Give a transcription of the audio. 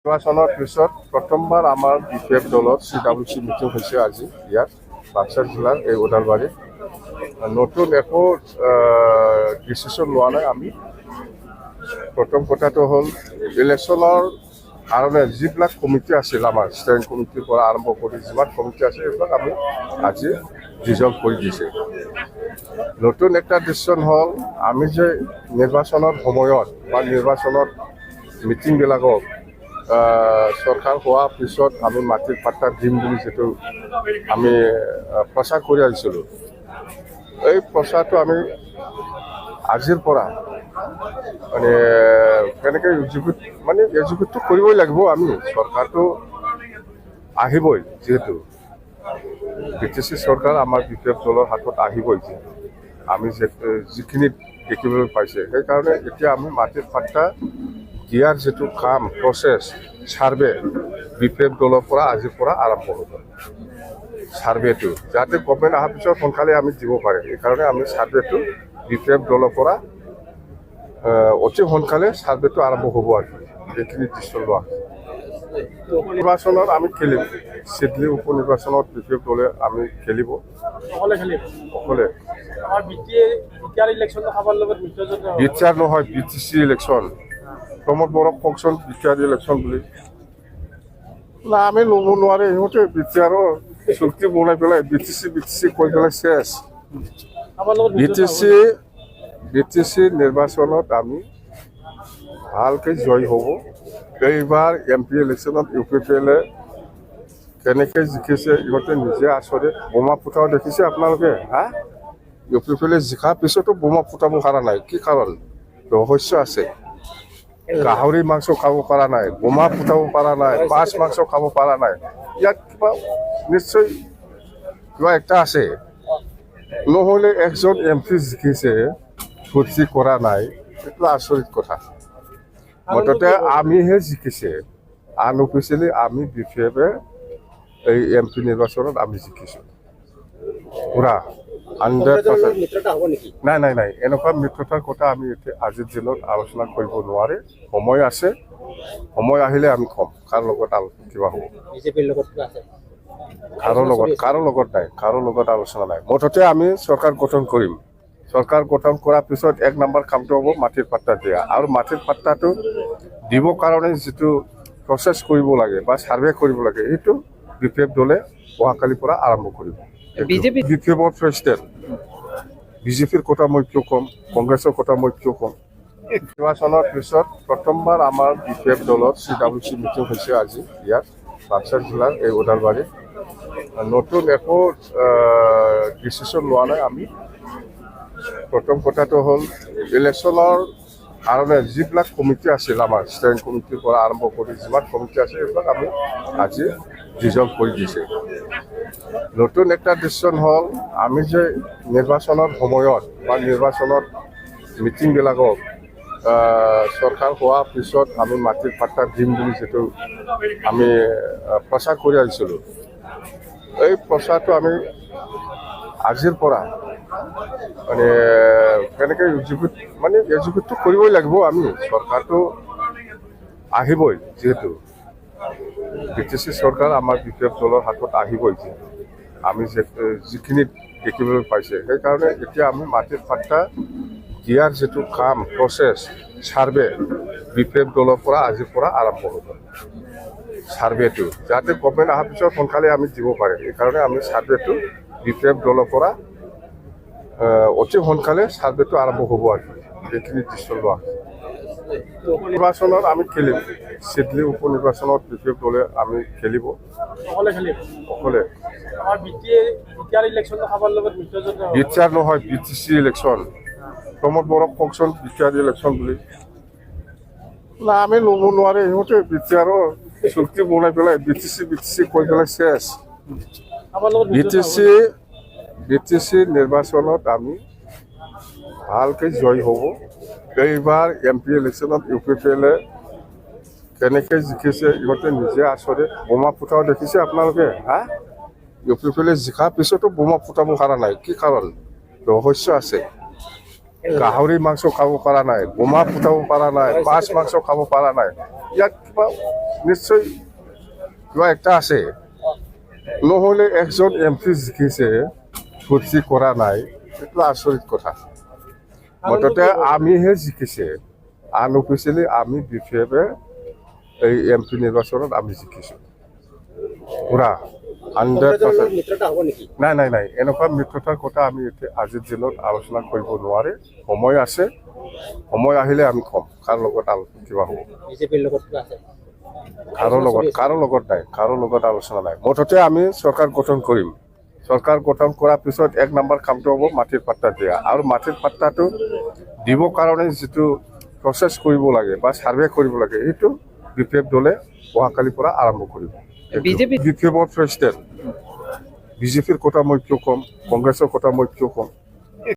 নিৰ্বাচনৰ পিছত প্ৰথমবাৰ আমাৰ বিপিএফ দলৰ CWC মিটিং হৈছে আজি ইয়াত বাক্সা জিলাৰ এই ওদালবাৰীত নতুন একো ডিচিশ্যন লোৱা নাই। আমি প্ৰথম কথাটো হ'ল ইলেকশ্যনৰ কাৰণে যিবিলাক কমিটি আছিল আমাৰ ষ্টেণ্ডিং কমিটিৰ পৰা আৰম্ভ কৰি যিমান কমিটি আছে এইবিলাক আমি আজি ডিজলভ কৰি দিছে। নতুন একটা ডিচিশ্যন হ'ল আমি যে নিৰ্বাচনৰ সময়ত বা নিৰ্বাচনৰ মিটিংবিলাকক চৰকাৰ হোৱাৰ পিছত আমি মাটিৰ পাট্টা দিম বুলি যিটো আমি প্ৰচাৰ কৰি আহিছিলোঁ, এই প্ৰচাৰটো আমি আজিৰ পৰা মানে কেনেকৈ এক্সিকিউটটো কৰিবই লাগিব। আমি চৰকাৰটো আহিবই, যিহেতু BTC চৰকাৰ আমাৰ বিপিএফ দলৰ হাতত আহিবই, আমি যিখিনি দেখিবলৈ পাইছে সেইকাৰণে এতিয়া আমি মাটিৰ পাট্টা দিয়াৰ যিটো কাম প্ৰচেছ ছাৰ্ভে বিপিএফ দলৰ পৰা আজিৰ পৰা আৰম্ভ হ'ব। ছাৰ্ভেটো যাতে গভৰ্ণমেণ্ট অহাৰ পিছত সোনকালে আমি দিব পাৰে, সেইকাৰণে আমি ছাৰ্ভেটো বিপিএফ দলৰ পৰা অতি সোনকালে ছাৰ্ভেটো আৰম্ভ হ'ব আৰু সেইখিনি ডিচিশ্যন লোৱা। নিৰ্বাচনত আমি খেলিম, চিডলি উপ নিৰ্বাচনত বিপিএফ দলে আমি খেলিব অকলে। বিটিআৰ নহয়, BTC ইলেকশ্যন। প্ৰমোদ বড়োক কওকচোন বিটিআৰ ইলেকশ্যন বুলি। না, আমি ল'ব নোৱাৰে, সিহঁতে বিটিআৰৰ চুক্তি বনাই পেলাই BTC কৈ পেলাই চেছ। BTC নিৰ্বাচনত আমি ভালকৈ জয় হ'ব। এইবাৰ MP ইলেকশ্যনত UPPL কেনেকৈ জিকিছে ইহঁতে নিজে আচৰিত। বোমা ফুটাও দেখিছে আপোনালোকে। UPPL জিকাৰ পিছতো বোমা ফুটাব পৰা নাই, কি কাৰণ? ৰহস্য আছে। গাহৰি মাংস খাব পৰা নাই, বোমা ফুটাব পৰা নাই, মাছ মাংস খাব পৰা নাই, ইয়াত কিবা নিশ্চয় কিবা একটা আছে। নহ'লে একজন MP জিকিছে, ফূৰ্তি কৰা নাই, এইটো আচৰিত কথা। মুঠতে আমিহে জিকিছে, আনঅফিচিয়েলি আমি বিপিএফে এই MP নিৰ্বাচনত আমি জিকিছোঁ পুৰা 100%। নাই, এনেকুৱা মিত্ৰতাৰ কথা আমি এতিয়া আজিৰ দিনত আলোচনা কৰিব নোৱাৰে। সময় আছে, সময় আহিলে আমি ক'ম কাৰ লগত কিবা হ'ব। কাৰো লগত আলোচনা নাই। মুঠতে আমি চৰকাৰ গঠন কৰিম। চৰকাৰ গঠন কৰাৰ পিছত 1 নম্বৰ কামটো হ'ব মাটিৰ পাট্টা দিয়া। আৰু মাটিৰ পাট্টাটো দিবৰ কাৰণে যিটো প্ৰচেছ কৰিব লাগে বা ছাৰ্ভে কৰিব লাগে, সেইটো বিপিএফ দলে অহাকালিৰ পৰা আৰম্ভ কৰিব। বিপিএফৰ প্ৰেচিডেণ্ট, বিজেপিৰ কথা মই কিয় ক'ম, কংগ্ৰেছৰ কথা মই কিয় ক'ম। নিৰ্বাচনৰ পিছত প্ৰথমবাৰ আমাৰ বিপিএফ দলৰ CWC মিটিং হৈছে আজি ইয়াত বাক্সা জিলাৰ এই ওদালবাৰীত নতুন একো ডিচিশ্যন লোৱা নাই। আমি প্ৰথম কথাটো হ'ল ইলেকশ্যনৰ কাৰণে যিবিলাক কমিটি আছিল আমাৰ ষ্টেণ্ডিং কমিটিৰ পৰা আৰম্ভ কৰি যিমান কমিটি আছে এইবিলাক আমি আজি ডিজলভ কৰি দিছে। নতুন একটা ডিচিশ্যন হ'ল আমি যে নিৰ্বাচনৰ সময়ত বা নিৰ্বাচনৰ মিটিংবিলাকক চৰকাৰ হোৱাৰ পিছত আমি মাটিৰ পাট্টা দিম বুলি যিটো আমি প্ৰচাৰ কৰি আহিছিলোঁ, এই প্ৰচাৰটো আমি আজিৰ পৰা মানে কেনেকৈ এক্সিকিউটটো কৰিবই লাগিব। আমি চৰকাৰটো আহিবই, যিহেতু BTC চৰকাৰ আমাৰ বিপিএফ দলৰ হাতত আহিবই, আমি যিখিনি দেখিবলৈ পাইছে সেইকাৰণে এতিয়া আমি মাটিৰ পাট্টা দিয়াৰ যিটো কাম প্ৰচেছ ছাৰ্ভে বিপিএফ দলৰ পৰা আজিৰ পৰা আৰম্ভ হ'ব। ছাৰ্ভেটো যাতে গভৰ্ণমেণ্ট অহাৰ পিছত সোনকালে আমি দিব পাৰে, সেইকাৰণে আমি ছাৰ্ভেটো বিপিএফ দলৰ পৰা অতি সোনকালে ছাৰ্ভেটো আৰম্ভ হ'ব আৰু সেইখিনি ডিচিশ্যন লোৱা। নিৰ্বাচনত আমি খেলিম, চিডলি উপ নিৰ্বাচনত বিপিএফ দলে আমি খেলিব অকলে। বিটিআৰ নহয়, BTC ইলেকশ্যন। প্ৰমোদ বড়োক কওকচোন বিটিআৰ ইলেকশ্যন বুলি। না, আমি ল'ব নোৱাৰে, সিহঁতে বিটিআৰৰ চুক্তি বনাই পেলাই BTC কৈ পেলাই চেছ। BTC নিৰ্বাচনত আমি ভালকৈ জয় হ'ব। এইবাৰ MP ইলেকশ্যনত UPPL কেনেকৈ জিকিছে ইহঁতে নিজে আচৰিত। বোমা ফুটাও দেখিছে আপোনালোকে। UPPL জিকাৰ পিছতো বোমা ফুটাব পৰা নাই, কি কাৰণ? ৰহস্য আছে। গাহৰি মাংস খাব পৰা নাই, বোমা ফুটাব পৰা নাই, মাছ মাংস খাব পৰা নাই, ইয়াত কিবা নিশ্চয় কিবা একটা আছে নহ'লে একজন MP জিকিছে ভৰ্তি কৰা নাই এইটো আচৰিত কথা মুঠতে আমিহে জিকিছে আনঅফিচিয়েলি আমি BPF এই MP নিৰ্বাচনত আমি জিকিছোঁ পুৰা 100%। নাই নাই নাই এনেকুৱা মিত্ৰতাৰ কথা আমি এতিয়া আজিৰ দিনত আলোচনা কৰিব নোৱাৰে সময় আছে সময় আহিলে আমি ক'ম কাৰ লগত আলোচনা কিবা হ'ব কাৰো লগত আলোচনা নাই মুঠতে আমি চৰকাৰ গঠন কৰিম চৰকাৰ গঠন কৰাৰ পিছত এক নম্বৰ কামটো হ'ব মাটিৰ পাট্টা দিয়া আৰু মাটিৰ পাট্টাটো দিবৰ কাৰণে যিটো প্ৰচেছ কৰিব লাগে বা ছাৰ্ভে কৰিব লাগে সেইটো BPF দলে অহাকালিৰ পৰা আৰম্ভ কৰিব BPFৰ প্ৰেচিডেণ্ট বিজেপিৰ কথা মই কিয় ক'ম কংগ্ৰেছৰ কথা মই কিয় ক'ম